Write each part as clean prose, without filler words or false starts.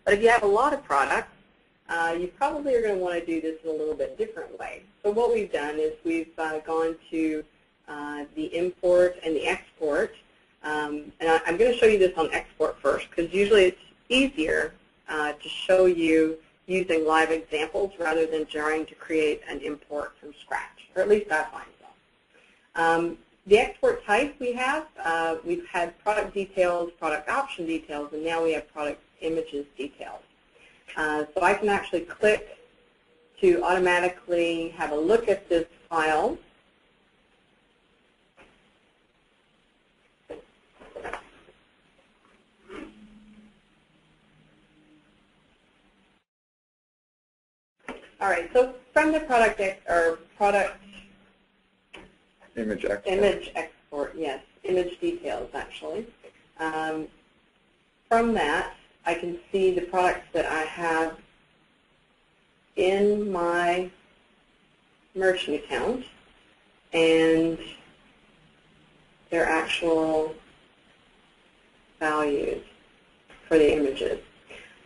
But if you have a lot of products, you probably are going to want to do this in a little bit different way. So what we've done is we've gone to the import and the export. And I'm going to show you this on export first, because usually it's easier to show you using live examples rather than trying to create an import from scratch, or at least I find so. The export type we've had product details, product option details, and now we have product images details. So I can actually click to automatically have a look at this file. All right, so from the product image export. Image export, yes, image details actually. From that, I can see the products that I have in my merchant account and their actual values for the images.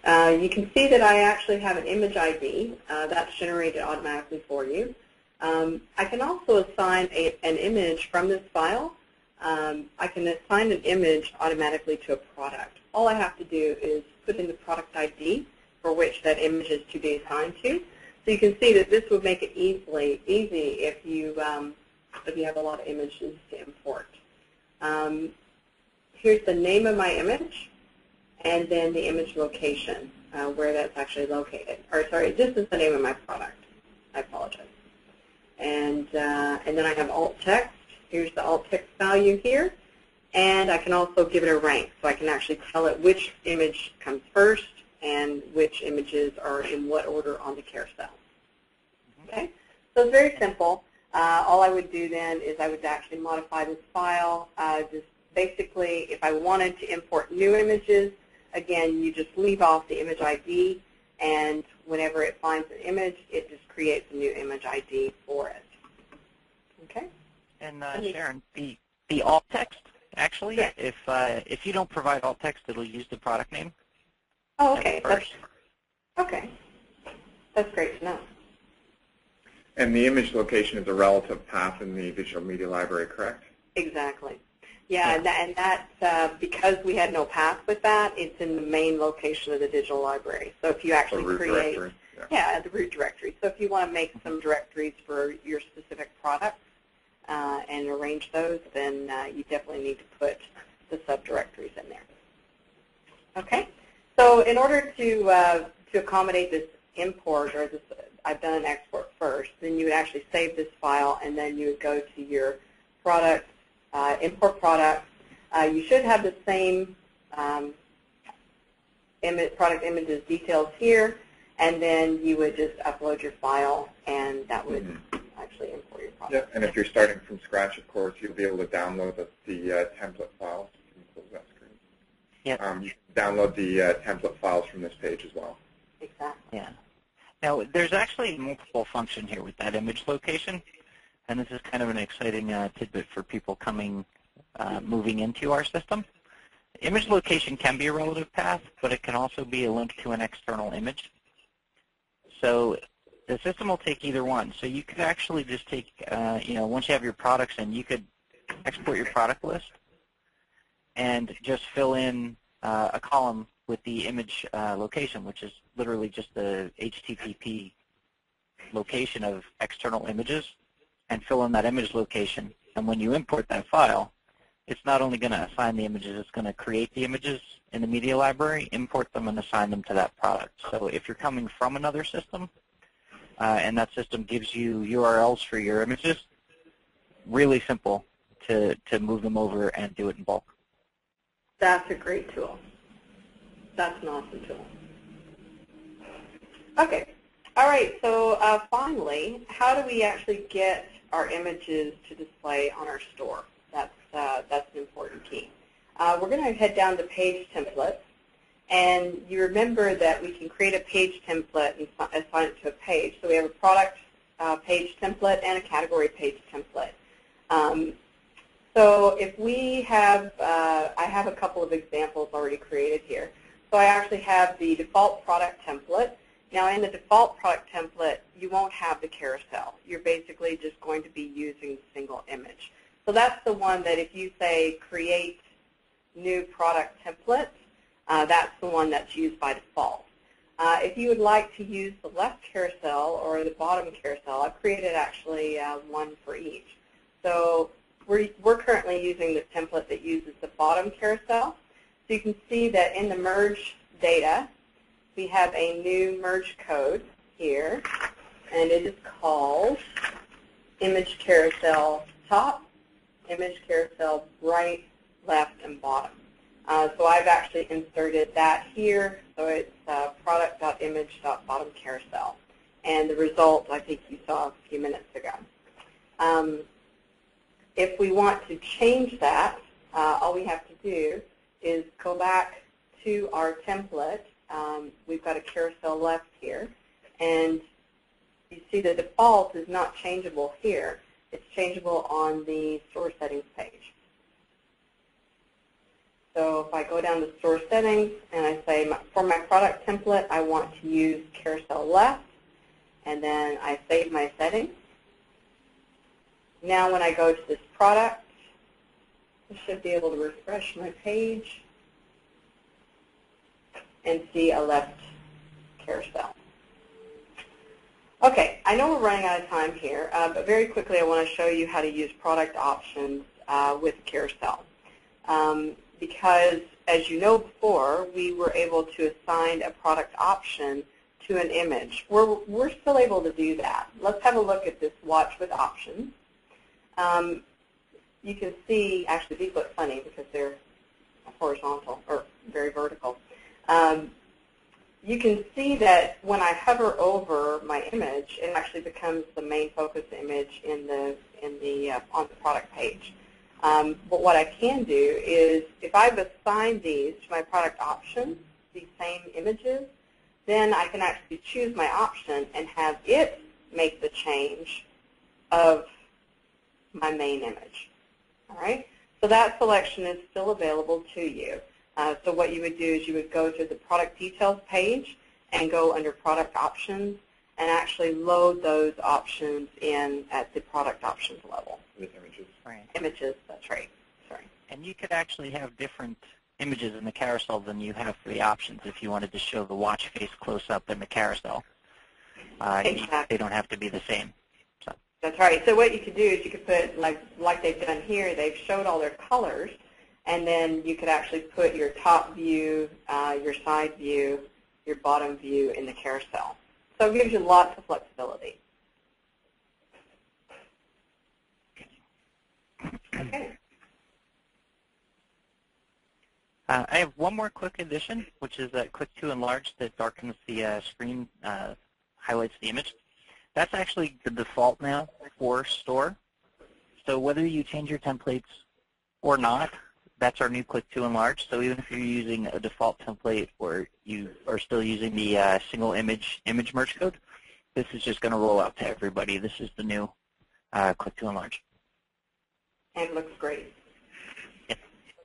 You can see that I actually have an image ID. That's generated automatically for you. I can also assign an image from this file. I can assign an image automatically to a product. All I have to do is put in the product ID for which that image is to be assigned to. So you can see that this would make it easy if you have a lot of images to import. Here's the name of my image, and then the image location, where that's actually located. Or sorry, this is the name of my product. I apologize. And then I have alt text. Here's the alt text value here. And I can also give it a rank, so I can actually tell it which image comes first and which images are in what order on the carousel. Okay, so it's very simple. All I would do then is I would actually modify this file. Just basically, if I wanted to import new images, again, you just leave off the image ID, and whenever it finds an image, it just creates a new image ID for it. Okay. And Sharon, the alt text. Actually, yes. If you don't provide alt text, it'll use the product name. Oh, okay. Okay. That's great to know. And the image location is a relative path in the digital media library, correct? Exactly. Yeah, and that's because we had no path with that, it's in the main location of the digital library. So if you actually create, the root directory. So if you want to make some directories for your specific products, and arrange those, then you definitely need to put the subdirectories in there. Okay, so in order to accommodate this import, or this, I've done an export first, then you would actually save this file, and then you would go to your product, import products. You should have the same product images details here, and then you would just upload your file, and that would actually import your product. Yeah, and if you're starting from scratch, of course, you'll be able to download the template files. You can close that screen. Yep. You can download the template files from this page as well. Exactly. Yeah. Now, there's actually multiple function here with that image location, and this is kind of an exciting tidbit for people moving into our system. Image location can be a relative path, but it can also be a link to an external image. So the system will take either one. So you could actually just take, once you have your products in, you could export your product list and just fill in a column with the image location, which is literally just the HTTP location of external images, and fill in that image location. And when you import that file, it's not only going to assign the images, it's going to create the images in the media library, import them, and assign them to that product. So if you're coming from another system, and that system gives you URLs for your images, really simple to move them over and do it in bulk. That's a great tool. That's an awesome tool. Okay. All right. So finally, how do we actually get our images to display on our store? That's an important key. We're going to head down to Page Templates. And you remember that we can create a page template and assign it to a page. So we have a product page template and a category page template. So if we have, I have a couple of examples already created here. So I actually have the default product template. Now in the default product template, you won't have the carousel. You're basically just going to be using a single image. So that's the one that if you say create new product template, that's the one that's used by default. If you would like to use the left carousel or the bottom carousel, I've created actually one for each. So we're currently using the template that uses the bottom carousel. So you can see that in the merge data, we have a new merge code here, and it is called image carousel top, image carousel right, left, and bottom. So I've actually inserted that here. So it's product.image.bottom carousel. And the result, I think you saw a few minutes ago. If we want to change that, all we have to do is go back to our template. We've got a carousel left here. And you see the default is not changeable here. It's changeable on the store settings page. So if I go down to store settings and I say for my product template, I want to use carousel left, and then I save my settings. Now when I go to this product, I should be able to refresh my page and see a left carousel. Okay, I know we're running out of time here, but very quickly I want to show you how to use product options with carousel. Because, as you know before, we were able to assign a product option to an image. We're still able to do that. Let's have a look at this watch with options. You can see, actually these look funny because they're horizontal, or very vertical. You can see that when I hover over my image, it actually becomes the main focus image on the product page. But what I can do is, if I've assigned these to my product options, these same images, then I can actually choose my option and have it make the change of my main image. All right? So that selection is still available to you. So what you would do is you would go to the product details page and go under product options and actually load those options in at the product options level. With images. Right. Images, that's right. Sorry. And you could actually have different images in the carousel than you have for the options if you wanted to show the watch face close up in the carousel. Exactly. They don't have to be the same. So. That's right. So what you could do is you could put, like they've done here, they've showed all their colors, and then you could actually put your top view, your side view, your bottom view in the carousel. So it gives you lots of flexibility. Okay. I have one more quick addition, which is that Click to Enlarge that darkens the screen, highlights the image. That's actually the default now for Store. So whether you change your templates or not, that's our new Click to Enlarge. So even if you're using a default template or you are still using the single image merge code, this is just going to roll out to everybody. This is the new Click to Enlarge. And it looks great. Yep.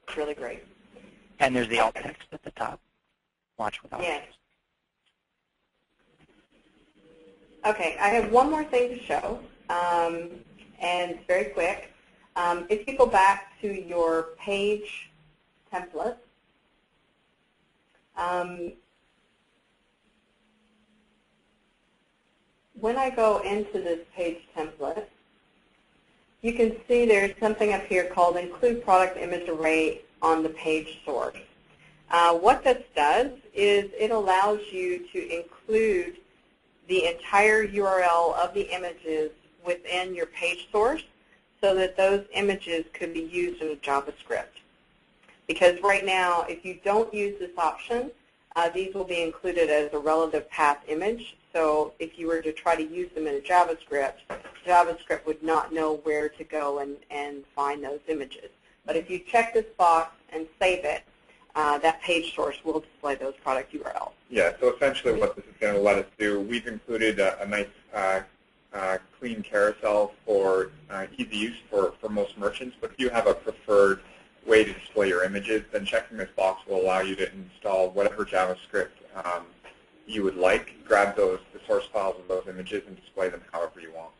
It's really great. And there's the alt text at the top. Watch with alt Yes. text. Okay, I have one more thing to show, and it's very quick. If you go back to your page template, when I go into this page template, you can see there's something up here called Include Product Image Array on the page source. What this does is it allows you to include the entire URL of the images within your page source so that those images could be used in JavaScript. Because right now, if you don't use this option, these will be included as a relative path image. So if you were to try to use them in a JavaScript, JavaScript would not know where to go and find those images. But if you check this box and save it, that page source will display those product URLs. Yeah, so essentially what this is going to let us do, we've included a nice clean carousel for easy use for most merchants, but if you have a preferred way to display your images, then checking this box will allow you to install whatever JavaScript you would like, grab the source files of those images and display them however you want.